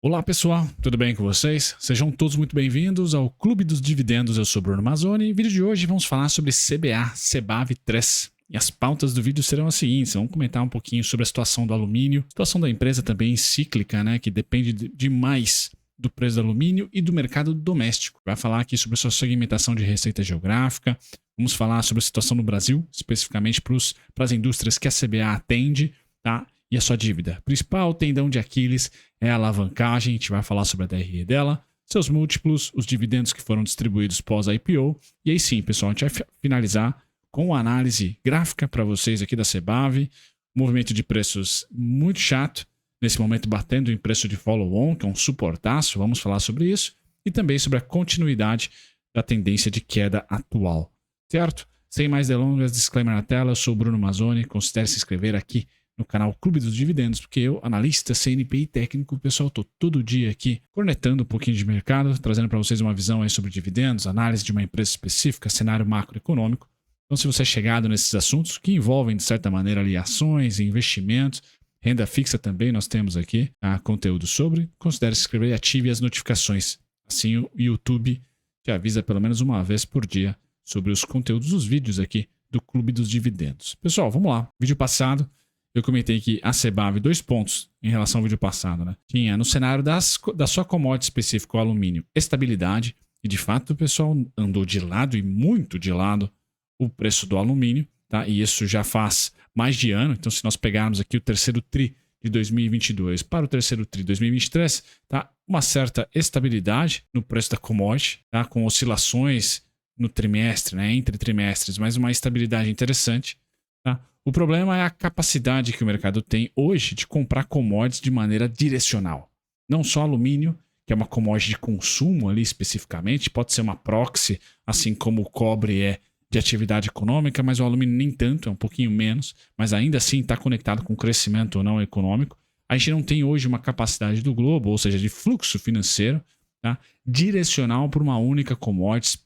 Olá pessoal, tudo bem com vocês? Sejam todos muito bem-vindos ao Clube dos Dividendos. Eu sou Bruno Mazzoni e no vídeo de hoje vamos falar sobre CBA, CBAV3. E as pautas do vídeo serão as seguintes: vamos comentar um pouquinho sobre a situação do alumínio, situação da empresa também cíclica, né, que depende demais do preço do alumínio e do mercado doméstico. Vai falar aqui sobre a sua segmentação de receita geográfica, vamos falar sobre a situação no Brasil, especificamente para as indústrias que a CBA atende, tá? E a sua dívida. Principal tendão de Aquiles é a alavancagem, a gente vai falar sobre a DRE dela, seus múltiplos, os dividendos que foram distribuídos pós-IPO. E aí sim, pessoal, a gente vai finalizar com a análise gráfica para vocês aqui da CBAV, movimento de preços muito chato, nesse momento batendo em preço de follow-on, que é um suportaço, vamos falar sobre isso, e também sobre a continuidade da tendência de queda atual, certo? Sem mais delongas, disclaimer na tela, eu sou o Bruno Mazzoni, considere se inscrever aqui no canal Clube dos Dividendos, porque eu, analista, CNPI técnico, pessoal, estou todo dia aqui cornetando um pouquinho de mercado, trazendo para vocês uma visão aí sobre dividendos, análise de uma empresa específica, cenário macroeconômico. Então, se você é chegado nesses assuntos que envolvem, de certa maneira, ali, ações, investimentos, renda fixa também, nós temos aqui conteúdo sobre, considere se inscrever e ative as notificações. Assim, o YouTube te avisa pelo menos uma vez por dia sobre os conteúdos dos vídeos aqui do Clube dos Dividendos. Pessoal, vamos lá. Vídeo passado, eu comentei que a CBAV, 2 pontos em relação ao vídeo passado, né? Tinha no cenário da sua commodity específica, o alumínio, estabilidade. E de fato o pessoal andou de lado e muito de lado o preço do alumínio, tá? E isso já faz mais de ano. Então, se nós pegarmos aqui o terceiro TRI de 2022 para o terceiro TRI de 2023, tá? Uma certa estabilidade no preço da commodity, tá? Com oscilações no trimestre, né? Entre trimestres, mas uma estabilidade interessante, tá? O problema é a capacidade que o mercado tem hoje de comprar commodities de maneira direcional. Não só alumínio, que é uma commodity de consumo ali especificamente, pode ser uma proxy, assim como o cobre é de atividade econômica, mas o alumínio nem tanto, é um pouquinho menos, mas ainda assim está conectado com o crescimento ou não econômico. A gente não tem hoje uma capacidade do globo, ou seja, de fluxo financeiro, tá? Direcional para uma única commodity,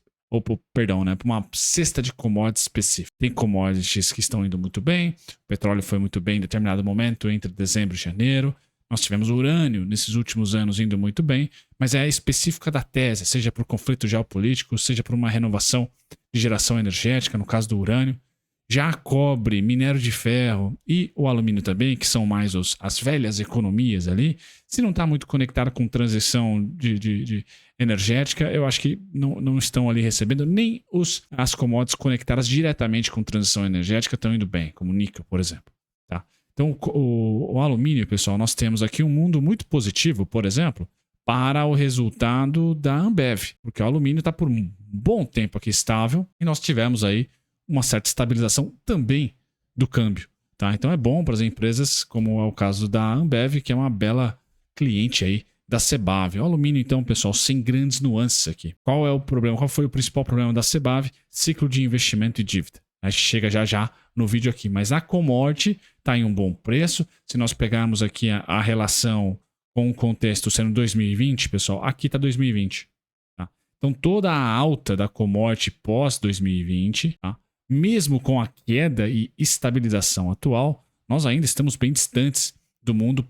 para uma cesta de commodities específica. Tem commodities que estão indo muito bem, o petróleo foi muito bem em determinado momento, entre dezembro e janeiro. Nós tivemos o urânio nesses últimos anos indo muito bem, mas é específica da tese, seja por conflito geopolítico, seja por uma renovação de geração energética, no caso do urânio. Já cobre, minério de ferro e o alumínio também, que são mais as velhas economias ali, se não está muito conectado com transição de energética, eu acho que não estão ali recebendo, nem as commodities conectadas diretamente com transição energética estão indo bem, como o níquel, por exemplo. Tá? Então, o alumínio, pessoal, nós temos aqui um mundo muito positivo, por exemplo, para o resultado da Ambev, porque o alumínio está por um bom tempo aqui estável e nós tivemos aí uma certa estabilização também do câmbio. Tá? Então é bom para as empresas, como é o caso da Ambev, que é uma bela cliente aí da CBAV. O alumínio, então, pessoal, sem grandes nuances aqui. Qual é o problema? Qual foi o principal problema da CBAV? Ciclo de investimento e dívida. A gente chega já no vídeo aqui, mas a commodity está em um bom preço. Se nós pegarmos aqui a relação com o contexto sendo 2020, pessoal, aqui está 2020. Tá? Então toda a alta da commodity pós 2020, tá? Mesmo com a queda e estabilização atual, nós ainda estamos bem distantes do mundo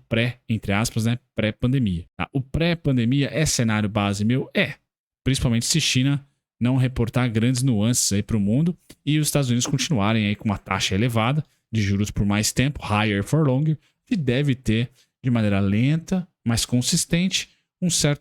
entre aspas, né, pré-pandemia. Tá? O pré-pandemia é cenário base meu? É. Principalmente se China não reportar grandes nuances aí para o mundo e os Estados Unidos continuarem aí com uma taxa elevada de juros por mais tempo, higher for longer, que deve ter de maneira lenta, mas consistente,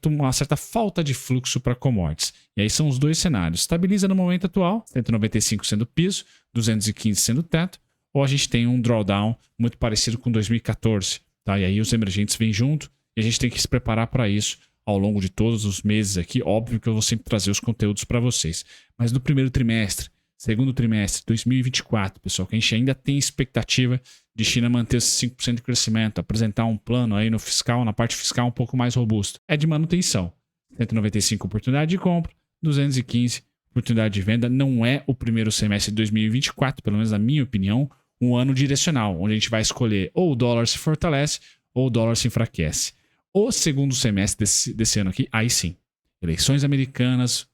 uma certa falta de fluxo para commodities. E aí são os dois cenários. Estabiliza no momento atual, 195 sendo piso, 215 sendo teto, ou a gente tem um drawdown muito parecido com 2014. Tá? E aí os emergentes vêm junto e a gente tem que se preparar para isso ao longo de todos os meses aqui. Óbvio que eu vou sempre trazer os conteúdos para vocês. Mas no primeiro trimestre, segundo trimestre, 2024, pessoal, que a gente ainda tem expectativa de China manter esse 5% de crescimento, apresentar um plano aí no fiscal, na parte fiscal um pouco mais robusto. É de manutenção. 195 oportunidade de compra, 215 oportunidade de venda. Não é o primeiro semestre de 2024, pelo menos na minha opinião, um ano direcional, onde a gente vai escolher ou o dólar se fortalece ou o dólar se enfraquece. O segundo semestre desse ano aqui, aí sim. Eleições americanas,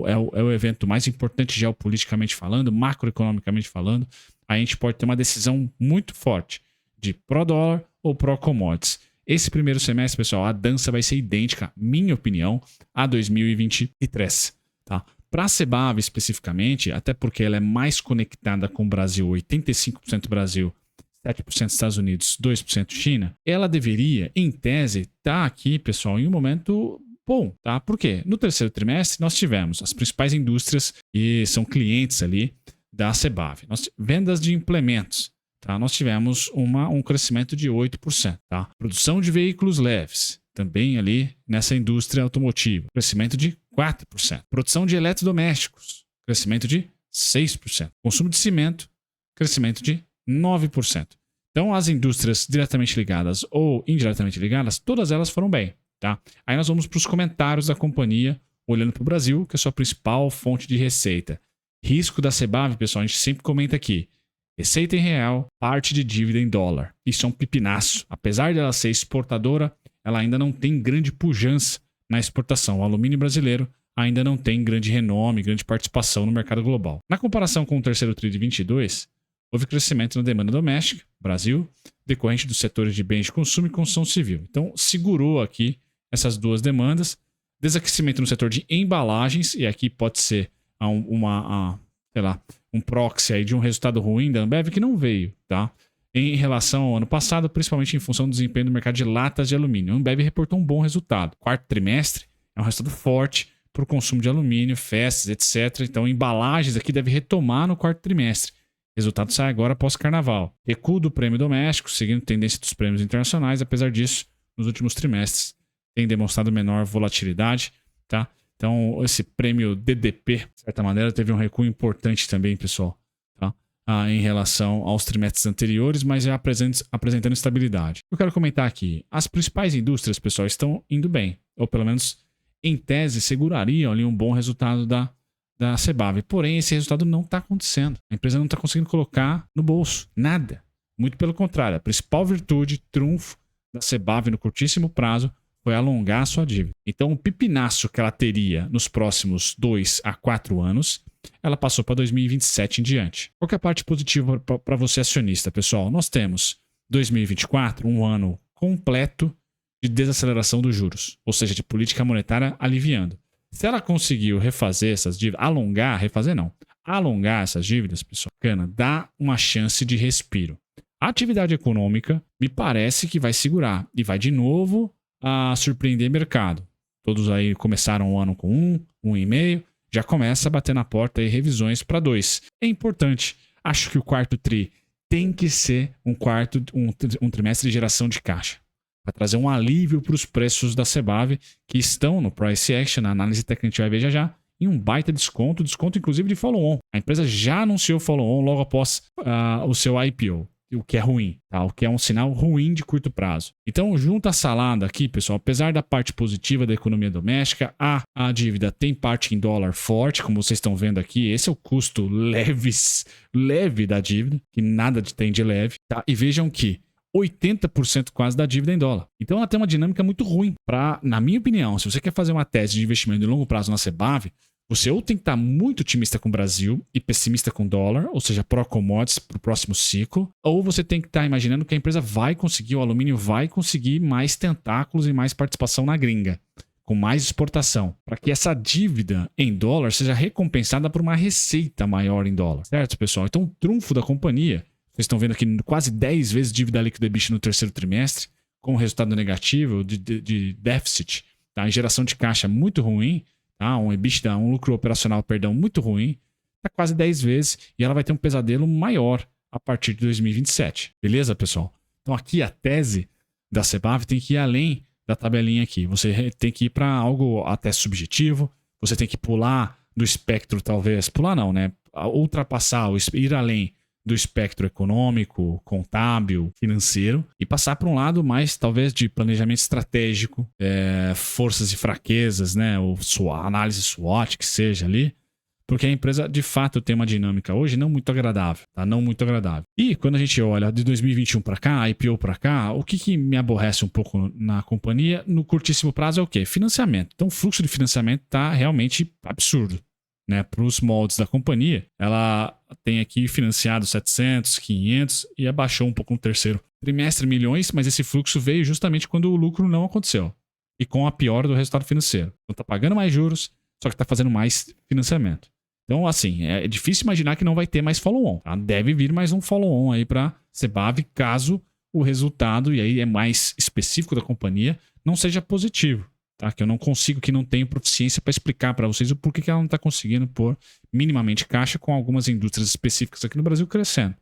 é o evento mais importante geopoliticamente falando, macroeconomicamente falando. A gente pode ter uma decisão muito forte de pró-dólar ou pró-commodities. esse primeiro semestre, pessoal, a dança vai ser idêntica, minha opinião, a 2023, tá? Para a CEBAV especificamente, até porque ela é mais conectada com o Brasil, 85% Brasil, 7% Estados Unidos, 2% China, ela deveria, em tese, estar aqui, pessoal, em um momento bom, tá? Por quê? No terceiro trimestre, nós tivemos as principais indústrias que são clientes ali da CEBAV. Vendas de implementos, tá? Nós tivemos um crescimento de 8%, tá? Produção de veículos leves, também ali nessa indústria automotiva, crescimento de 4%. Produção de eletrodomésticos, crescimento de 6%. Consumo de cimento, crescimento de 9%. Então, as indústrias diretamente ligadas ou indiretamente ligadas, todas elas foram bem, tá? Aí nós vamos para os comentários da companhia, olhando para o Brasil, que é a sua principal fonte de receita. Risco da CEBAV, pessoal, a gente sempre comenta aqui. Receita em real, parte de dívida em dólar. Isso é um pipinaço. Apesar de ela ser exportadora, ela ainda não tem grande pujança na exportação. O alumínio brasileiro ainda não tem grande renome, grande participação no mercado global. Na comparação com o terceiro TRI de 22, houve crescimento na demanda doméstica, Brasil, decorrente dos setores de bens de consumo e construção civil. Então, segurou aqui essas duas demandas. Desaquecimento no setor de embalagens, e aqui pode ser um proxy aí de um resultado ruim da Ambev que não veio, tá? Em relação ao ano passado, principalmente em função do desempenho do mercado de latas de alumínio. A Ambev reportou um bom resultado. Quarto trimestre é um resultado forte para o consumo de alumínio, festas, etc. Então, embalagens aqui deve retomar no quarto trimestre. O resultado sai agora após o carnaval. Recuo do prêmio doméstico, seguindo tendência dos prêmios internacionais. Apesar disso, nos últimos trimestres tem demonstrado menor volatilidade, tá? Então, esse prêmio DDP, de certa maneira, teve um recuo importante também, pessoal, tá? Em relação aos trimestres anteriores, mas já apresentando estabilidade. Eu quero comentar aqui, as principais indústrias, pessoal, estão indo bem, ou pelo menos, em tese, segurariam ali um bom resultado da CEBAV. Porém, esse resultado não está acontecendo. A empresa não está conseguindo colocar no bolso nada. Muito pelo contrário, a principal virtude, trunfo da CEBAV no curtíssimo prazo, foi alongar a sua dívida. Então, o pipinaço que ela teria nos próximos 2 a 4 anos, ela passou para 2027 em diante. Qual que é a parte positiva para você acionista, pessoal? Nós temos 2024, um ano completo de desaceleração dos juros, ou seja, de política monetária aliviando. Se ela conseguiu refazer essas dívidas, alongar essas dívidas, pessoal, dá uma chance de respiro. A atividade econômica me parece que vai segurar e vai de novo a surpreender mercado. Todos aí começaram o ano com 1,5, já começa a bater na porta aí revisões para 2. É importante. Acho que o quarto TRI tem que ser um trimestre de geração de caixa, para trazer um alívio para os preços da CEBAV, que estão no Price Action, na análise técnica que a gente vai ver já, em um baita desconto inclusive de follow-on. A empresa já anunciou follow-on logo após o seu IPO. O que é ruim, tá? O que é um sinal ruim de curto prazo. Então, junta a salada aqui, pessoal, apesar da parte positiva da economia doméstica, a dívida tem parte em dólar forte, como vocês estão vendo aqui, esse é o custo leve da dívida, que nada tem de leve, tá? E vejam que 80% quase da dívida é em dólar. Então, ela tem uma dinâmica muito ruim. Na minha opinião, se você quer fazer uma tese de investimento de longo prazo na CEBAV, você ou tem que estar muito otimista com o Brasil e pessimista com o dólar, ou seja, pró-commodities para o próximo ciclo, ou você tem que estar imaginando que a empresa vai conseguir, o alumínio vai conseguir mais tentáculos e mais participação na gringa, com mais exportação, para que essa dívida em dólar seja recompensada por uma receita maior em dólar, certo, pessoal? Então, o trunfo da companhia, vocês estão vendo aqui quase 10 vezes dívida líquida EBITDA no terceiro trimestre, com resultado negativo de déficit, tá? Em geração de caixa muito ruim, um EBITDA, um lucro operacional, muito ruim, está quase 10 vezes e ela vai ter um pesadelo maior a partir de 2027. Beleza, pessoal? Então aqui a tese da CEBAV tem que ir além da tabelinha aqui. Você tem que ir para algo até subjetivo, você tem que pular do espectro, talvez, pular não, né? Ultrapassar, ir além do espectro econômico, contábil, financeiro e passar para um lado mais, talvez, de planejamento estratégico, forças e fraquezas, né? Ou análise SWOT, que seja ali, porque a empresa, de fato, tem uma dinâmica hoje não muito agradável, tá? Não muito agradável. E quando a gente olha de 2021 para cá, IPO para cá, o que me aborrece um pouco na companhia, no curtíssimo prazo, é o quê? Financiamento. Então, o fluxo de financiamento está realmente absurdo. né, para os moldes da companhia, ela tem aqui financiado 700, 500 e abaixou um pouco no terceiro trimestre milhões, mas esse fluxo veio justamente quando o lucro não aconteceu e com a piora do resultado financeiro. Então está pagando mais juros, só que está fazendo mais financiamento. Então, assim, é difícil imaginar que não vai ter mais follow-on. Tá? Deve vir mais um follow-on aí para Sebav, caso o resultado, e aí é mais específico da companhia, não seja positivo. Tá? Que eu não consigo, que não tenho proficiência para explicar para vocês o porquê que ela não está conseguindo pôr minimamente caixa com algumas indústrias específicas aqui no Brasil crescendo.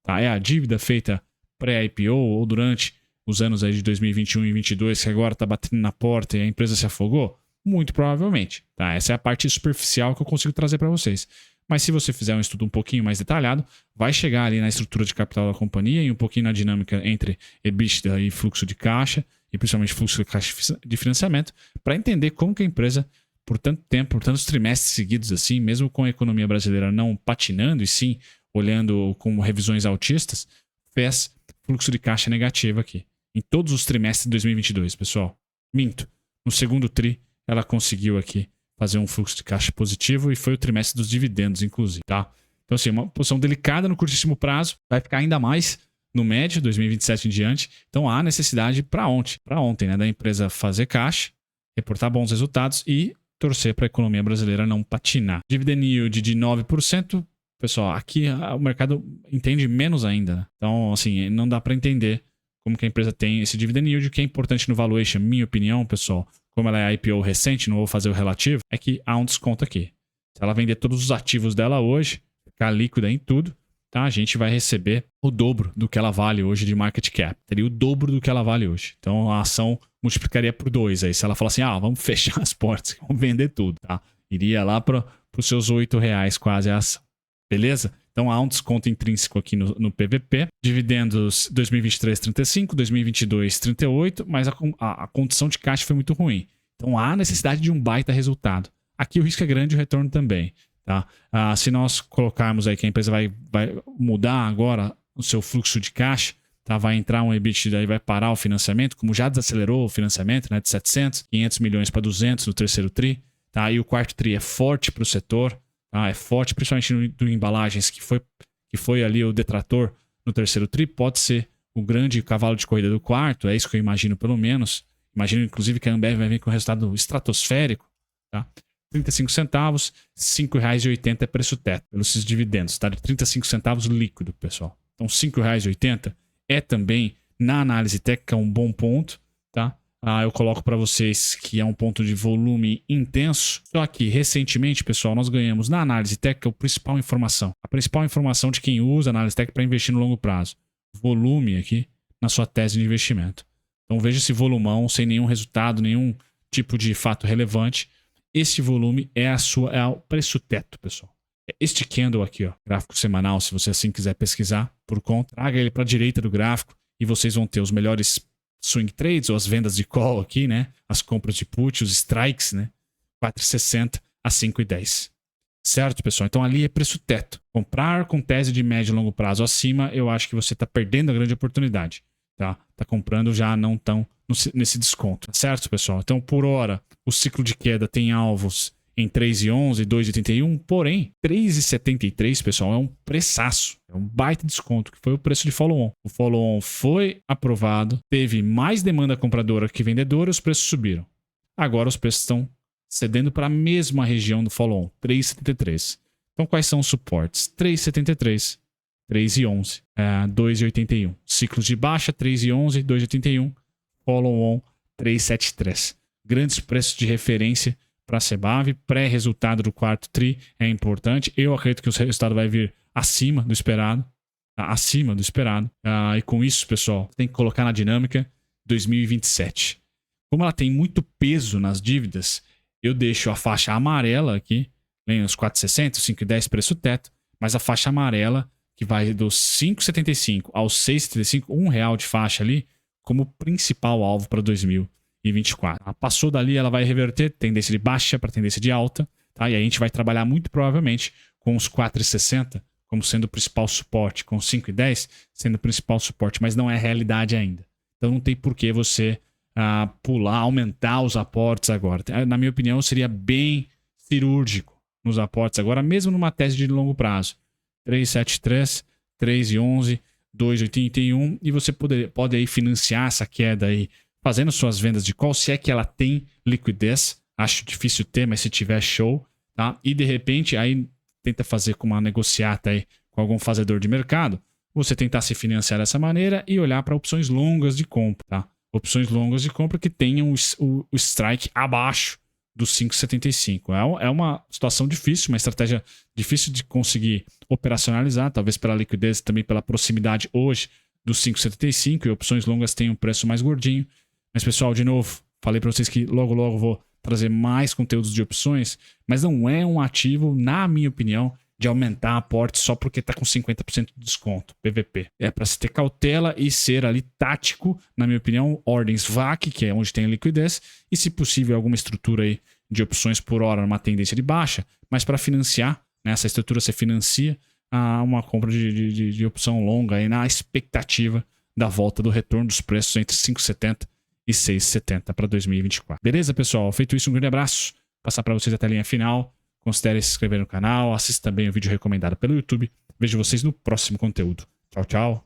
Tá? É a dívida feita pré-IPO ou durante os anos aí de 2021 e 2022 que agora está batendo na porta e a empresa se afogou? Muito provavelmente. Tá? Essa é a parte superficial que eu consigo trazer para vocês. Mas se você fizer um estudo um pouquinho mais detalhado, vai chegar ali na estrutura de capital da companhia e um pouquinho na dinâmica entre EBITDA e fluxo de caixa, e principalmente fluxo de caixa de financiamento, para entender como que a empresa, por tanto tempo, por tantos trimestres seguidos assim, mesmo com a economia brasileira não patinando e sim olhando com revisões altistas, fez fluxo de caixa negativo aqui. Em todos os trimestres de 2022, pessoal. Minto. No segundo tri, ela conseguiu aqui fazer um fluxo de caixa positivo e foi o trimestre dos dividendos, inclusive, tá? Então, assim, uma posição delicada no curtíssimo prazo, vai ficar ainda mais no médio, 2027 em diante. Então, há necessidade para ontem, né, da empresa fazer caixa, reportar bons resultados e torcer para a economia brasileira não patinar. Dividend yield de 9%, pessoal, aqui o mercado entende menos ainda, né? Então, assim, não dá para entender como que a empresa tem esse dividend yield. O que é importante no valuation, minha opinião, pessoal, como ela é IPO recente, não vou fazer o relativo, é que há um desconto aqui. Se ela vender todos os ativos dela hoje, ficar líquida em tudo, tá? A gente vai receber o dobro do que ela vale hoje de market cap. Teria o dobro do que ela vale hoje. Então a ação multiplicaria por 2. Aí se ela falar assim, vamos fechar as portas, vamos vender tudo, tá? Iria lá para os seus R$8 quase a ação. Beleza? Então há um desconto intrínseco aqui no PVP. Dividendos 2023, 35, 2022, 38, mas a condição de caixa foi muito ruim. Então há necessidade de um baita resultado. Aqui o risco é grande e o retorno também. Tá? Se nós colocarmos aí que a empresa vai mudar agora o seu fluxo de caixa, tá? Vai entrar um EBITDA e vai parar o financiamento, como já desacelerou o financiamento, né? De 700, 500 milhões para 200 no terceiro tri. Tá? E o quarto tri é forte para o setor. Tá? É forte, principalmente do embalagens, que foi ali o detrator no terceiro tri. Pode ser o grande cavalo de corrida do quarto, é isso que eu imagino pelo menos. Imagino inclusive que a Ambev vai vir com um resultado estratosférico. Tá? 35 centavos, R$ 5,80 é preço teto pelos esses dividendos, tá? De 35 centavos líquido, pessoal. Então, R$ 5,80 é também, na análise técnica, um bom ponto, tá? Eu coloco para vocês que é um ponto de volume intenso. Só que, recentemente, pessoal, nós ganhamos na análise técnica a principal informação de quem usa análise técnica para investir no longo prazo. Volume aqui na sua tese de investimento. Então, veja esse volumão sem nenhum resultado, nenhum tipo de fato relevante. Este volume é o preço teto, pessoal. Este candle aqui, ó, gráfico semanal, se você assim quiser pesquisar por conta, traga ele para a direita do gráfico e vocês vão ter os melhores swing trades ou as vendas de call aqui, né? As compras de put, os strikes, né? 4,60 a 5,10. Certo, pessoal? Então ali é preço teto. Comprar com tese de médio e longo prazo acima, eu acho que você está perdendo a grande oportunidade. Tá comprando já não tão nesse desconto, certo, pessoal? Então, por hora, o ciclo de queda tem alvos em 3,11 e 2,81, porém, 3,73, pessoal, é um preçaço, é um baita desconto, que foi o preço de follow-on. O follow-on foi aprovado, teve mais demanda compradora que vendedora e os preços subiram. Agora os preços estão cedendo para a mesma região do follow-on, 3,73. Então, quais são os suportes? 3,73. 3,11, 2,81. Ciclos de baixa, 3,11, 2,81. Follow-on, 3,73. Grandes preços de referência para a Sebav. Pré-resultado do quarto tri é importante. Eu acredito que o resultado vai vir acima do esperado. Acima do esperado. E com isso, pessoal, tem que colocar na dinâmica 2027. Como ela tem muito peso nas dívidas, eu deixo a faixa amarela aqui, vem os 4,60, 5,10 preço teto, mas a faixa amarela que vai dos 5,75 aos 6,75, R$1 de faixa ali, como principal alvo para 2024. Ela passou dali, ela vai reverter tendência de baixa para tendência de alta, tá? E aí a gente vai trabalhar muito provavelmente com os 4,60 como sendo o principal suporte, com os 5,10 sendo o principal suporte, mas não é realidade ainda. Então não tem por que você pular, aumentar os aportes agora. Na minha opinião, seria bem cirúrgico, nos aportes agora, mesmo numa tese de longo prazo. 3,73, 3,11, 2,81 e você pode aí financiar essa queda aí fazendo suas vendas de call, se é que ela tem liquidez. Acho difícil ter, mas se tiver, show. Tá? E de repente, aí tenta fazer com uma negociata aí com algum fazedor de mercado, você tentar se financiar dessa maneira e olhar para opções longas de compra. Tá? Opções longas de compra que tenham o strike abaixo dos 5,75. É uma situação difícil, uma estratégia difícil de conseguir operacionalizar, talvez pela liquidez, também pela proximidade hoje dos 5,75 e opções longas têm um preço mais gordinho. Mas pessoal, de novo, falei para vocês que logo vou trazer mais conteúdos de opções, mas não é um ativo, na minha opinião, de aumentar aporte só porque está com 50% de desconto, PVP. É para se ter cautela e ser ali tático, na minha opinião, ordens VAC, que é onde tem liquidez, e se possível alguma estrutura aí de opções por hora numa tendência de baixa, mas para financiar, né, essa estrutura você financia uma compra de opção longa aí na expectativa da volta do retorno dos preços entre 5,70 e 6,70 para 2024. Beleza, pessoal? Feito isso, um grande abraço. Vou passar para vocês a telinha final. Considere se inscrever no canal, assista também o vídeo recomendado pelo YouTube. Vejo vocês no próximo conteúdo. Tchau, tchau.